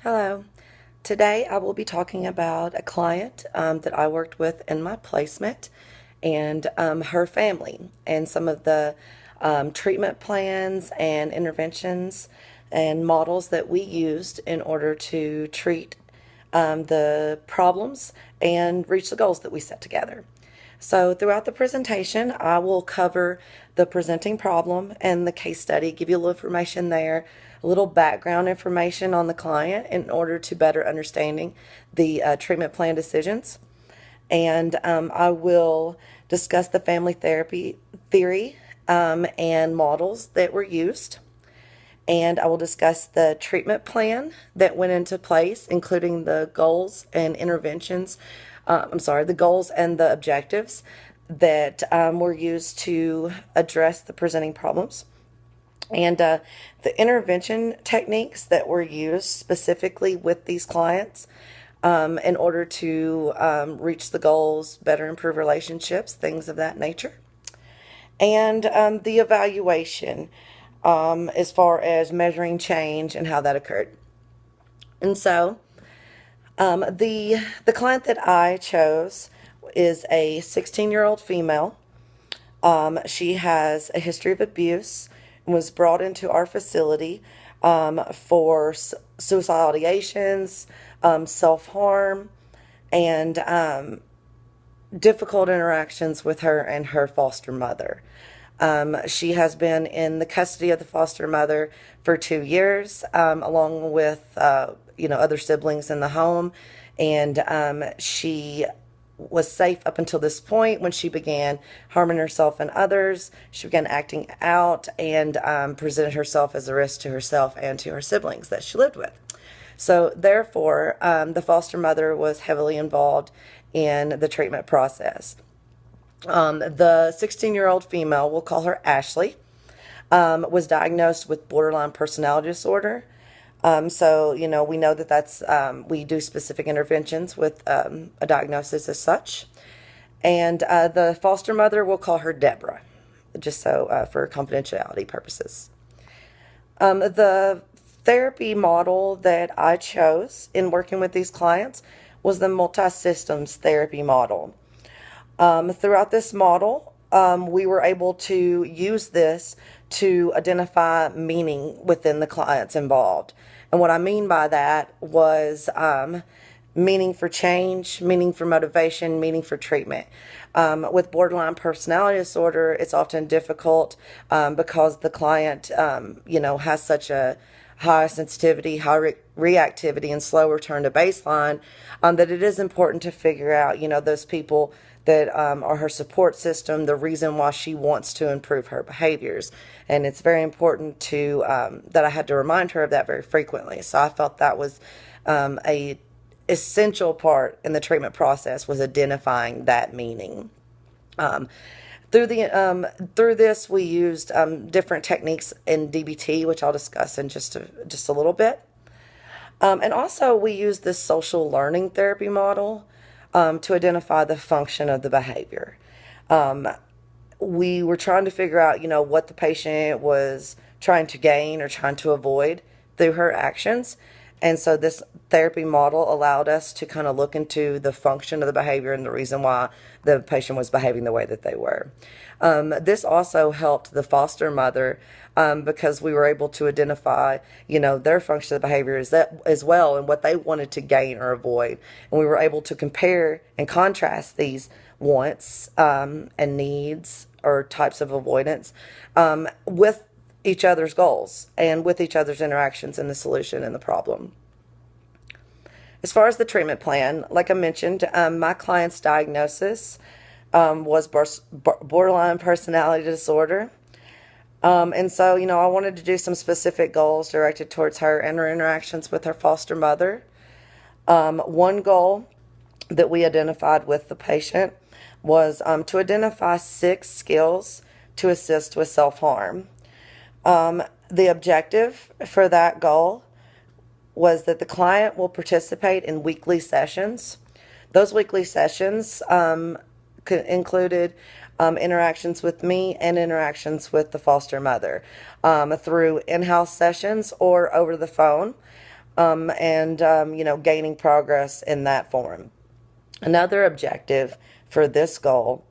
Hello. Today I will be talking about a client that I worked with in my placement and her family and some of the treatment plans and interventions and models that we used in order to treat the problems and reach the goals that we set together. So throughout the presentation, I will cover the presenting problem and the case study, give you a little information there, a little background information on the client in order to better understanding the treatment plan decisions. And I will discuss the family therapy theory and models that were used. And I will discuss the treatment plan that went into place, including the goals and interventions. The goals and the objectives that were used to address the presenting problems. And the intervention techniques that were used specifically with these clients in order to reach the goals, better improve relationships, things of that nature. And the evaluation as far as measuring change and how that occurred. And so the client that I chose is a 16-year-old female. She has a history of abuse and was brought into our facility for suicidal ideations, self-harm, and difficult interactions with her and her foster mother. She has been in the custody of the foster mother for 2 years, along with other siblings in the home, and she was safe up until this point when she began harming herself and others. She began acting out and presented herself as a risk to herself and to her siblings that she lived with. So therefore, the foster mother was heavily involved in the treatment process. The 16-year-old female, we'll call her Ashley, was diagnosed with borderline personality disorder. We know that we do specific interventions with a diagnosis as such. And the foster mother, we'll call her Deborah, just so for confidentiality purposes. The therapy model that I chose in working with these clients was the multi-systems therapy model. Throughout this model, we were able to use this to identify meaning within the clients involved. And what I mean by that was meaning for change, meaning for motivation, meaning for treatment. With borderline personality disorder, it's often difficult because the client, has such a high sensitivity, high reactivity, and slow return to baseline, that it is important to figure out, those people that are her support system, the reason why she wants to improve her behaviors. And it's very important that I had to remind her of that very frequently. So I felt that was a essential part in the treatment process, was identifying that meaning. Through this, we used different techniques in DBT, which I'll discuss in just a little bit. And also, we used this social learning therapy model to identify the function of the behavior. We were trying to figure out, what the patient was trying to gain or trying to avoid through her actions. And so this therapy model allowed us to kind of look into the function of the behavior and the reason why the patient was behaving the way that they were. This also helped the foster mother because we were able to identify, their function of the behavior as well and what they wanted to gain or avoid. And we were able to compare and contrast these wants and needs or types of avoidance with each other's goals and with each other's interactions in the solution and the problem. As far as the treatment plan, like I mentioned, my client's diagnosis was borderline personality disorder. And so, I wanted to do some specific goals directed towards her and her interactions with her foster mother. One goal that we identified with the patient was to identify 6 skills to assist with self-harm. The objective for that goal was that the client will participate in weekly sessions. Those weekly sessions included interactions with me and interactions with the foster mother through in-house sessions or over the phone. and gaining progress in that form. Another objective for this goal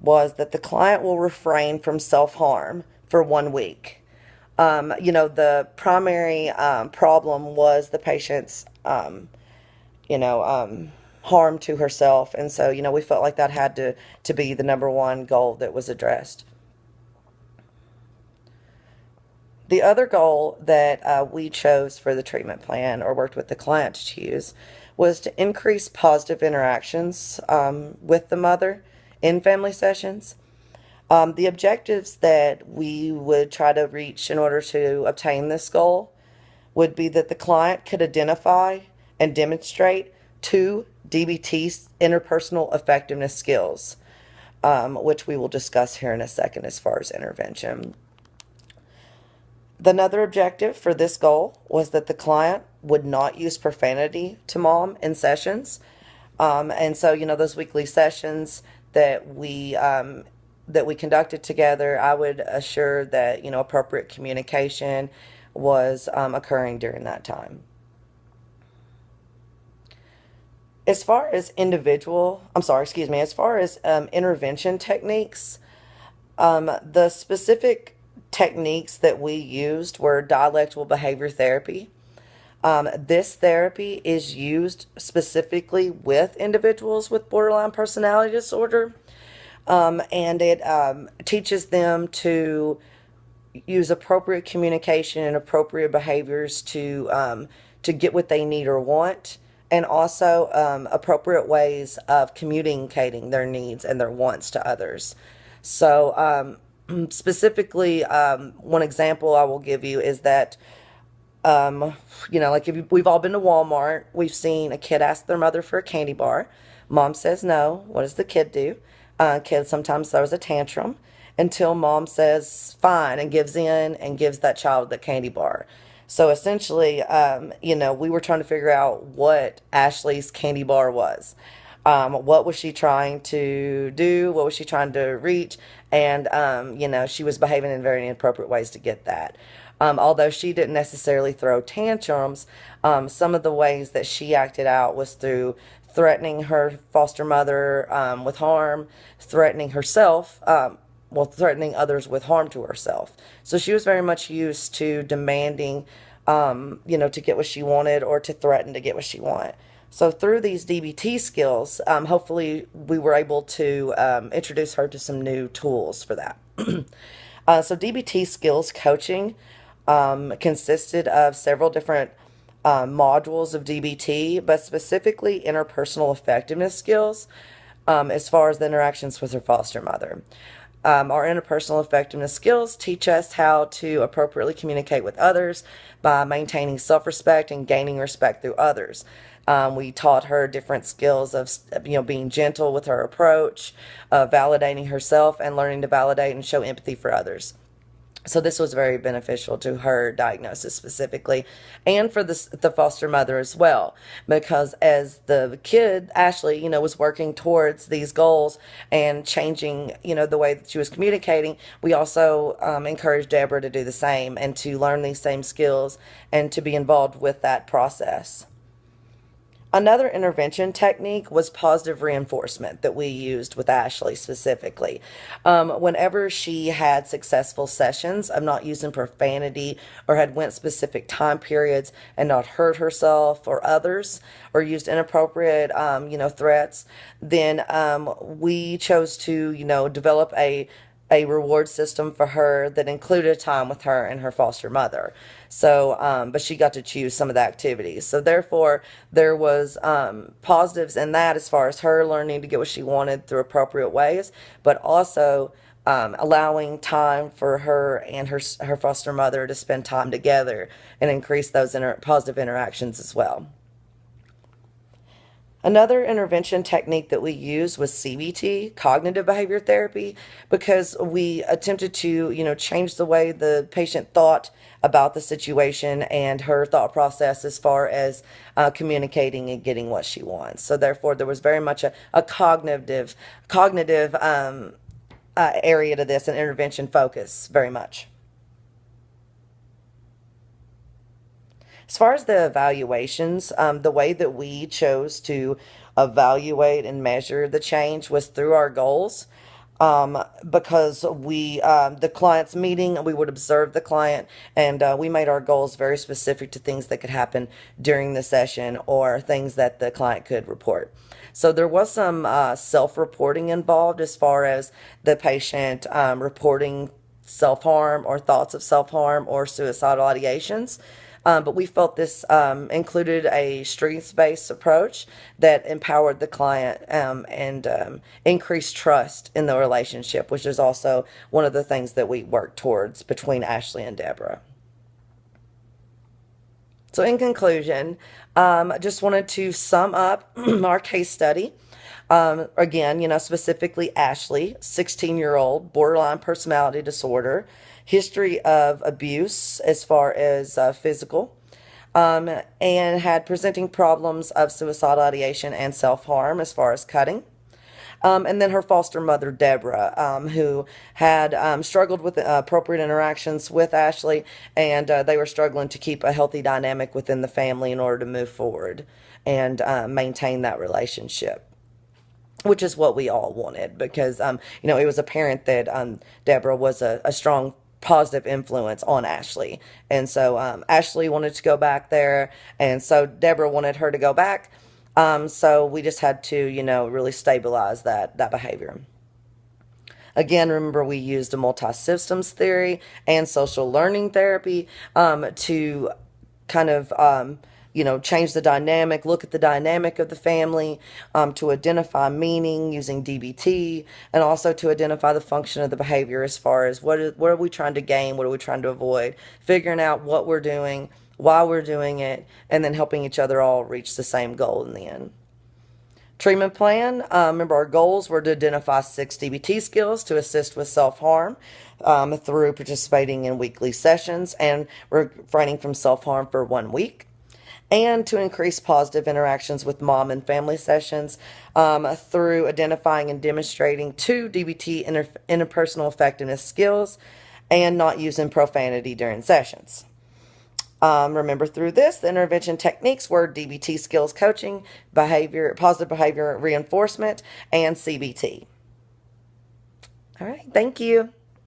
was that the client will refrain from self-harm for 1 week. The primary problem was the patient's, harm to herself. And so, we felt like that had to be the number one goal that was addressed. The other goal that we chose for the treatment plan, or worked with the client to choose, was to increase positive interactions with the mother in family sessions. The objectives that we would try to reach in order to obtain this goal would be that the client could identify and demonstrate 2 DBT interpersonal effectiveness skills, which we will discuss here in a second as far as intervention. Another objective for this goal was that the client would not use profanity to mom in sessions. And so, those weekly sessions that we conducted together, I would assure that, appropriate communication was occurring during that time. As far as intervention techniques, the specific techniques that we used were dialectical behavior therapy. This therapy is used specifically with individuals with borderline personality disorder, and it teaches them to use appropriate communication and appropriate behaviors to get what they need or want, and also appropriate ways of communicating their needs and their wants to others. So specifically, one example I will give you is that, we've all been to Walmart, we've seen a kid ask their mother for a candy bar. Mom says no. What does the kid do? Kid sometimes throws a tantrum until mom says fine and gives in and gives that child the candy bar. So essentially, we were trying to figure out what Ashley's candy bar was. What was she trying to do? What was she trying to reach? And, she was behaving in very inappropriate ways to get that. Although she didn't necessarily throw tantrums, some of the ways that she acted out was through threatening her foster mother with harm, threatening herself, threatening others with harm to herself. So she was very much used to demanding, to get what she wanted, or to threaten to get what she wanted. So through these DBT skills, hopefully we were able to introduce her to some new tools for that. So DBT skills coaching consisted of several different modules of DBT, but specifically interpersonal effectiveness skills as far as the interactions with her foster mother. Our interpersonal effectiveness skills teach us how to appropriately communicate with others by maintaining self-respect and gaining respect through others. We taught her different skills of, being gentle with her approach, validating herself, and learning to validate and show empathy for others. So this was very beneficial to her diagnosis specifically, and for the foster mother as well, because as the kid, Ashley, was working towards these goals and changing, the way that she was communicating, we also encouraged Deborah to do the same and to learn these same skills and to be involved with that process. Another intervention technique was positive reinforcement that we used with Ashley specifically. Whenever she had successful sessions of not using profanity, or had went specific time periods and not hurt herself or others, or used inappropriate, threats, then we chose to, develop a reward system for her that included time with her and her foster mother. So, but she got to choose some of the activities. So therefore, there was positives in that as far as her learning to get what she wanted through appropriate ways, but also allowing time for her and her foster mother to spend time together and increase those positive interactions as well. Another intervention technique that we used was CBT, cognitive behavior therapy, because we attempted to, change the way the patient thought about the situation and her thought process as far as communicating and getting what she wants. So therefore, there was very much a cognitive area to this, an intervention focus, very much. As far as the evaluations, the way that we chose to evaluate and measure the change was through our goals. Because the client's meeting, we would observe the client, and we made our goals very specific to things that could happen during the session or things that the client could report. So there was some self-reporting involved as far as the patient reporting self-harm or thoughts of self-harm or suicidal ideations. But we felt this included a strengths-based approach that empowered the client and increased trust in the relationship, which is also one of the things that we work towards between Ashley and Deborah. So in conclusion, I just wanted to sum up our case study. Again, specifically Ashley, 16-year-old, borderline personality disorder, history of abuse as far as physical, and had presenting problems of suicidal ideation and self-harm as far as cutting. And then her foster mother, Deborah, who had struggled with appropriate interactions with Ashley, and they were struggling to keep a healthy dynamic within the family in order to move forward and maintain that relationship, which is what we all wanted because, it was apparent that Deborah was a strong positive influence on Ashley. And so Ashley wanted to go back there, and so Deborah wanted her to go back. So we just had to, really stabilize that behavior. Again, remember we used a multi-systems theory and social learning therapy to kind of, change the dynamic, look at the dynamic of the family, to identify meaning using DBT, and also to identify the function of the behavior as far as what are we trying to gain, what are we trying to avoid, figuring out what we're doing, why we're doing it, and then helping each other all reach the same goal in the end. Treatment plan, remember our goals were to identify 6 DBT skills to assist with self-harm through participating in weekly sessions and refraining from self-harm for 1 week, and to increase positive interactions with mom and family sessions through identifying and demonstrating 2 DBT interpersonal effectiveness skills and not using profanity during sessions. Remember through this, the intervention techniques were DBT skills coaching, positive behavior reinforcement, and CBT. All right, thank you.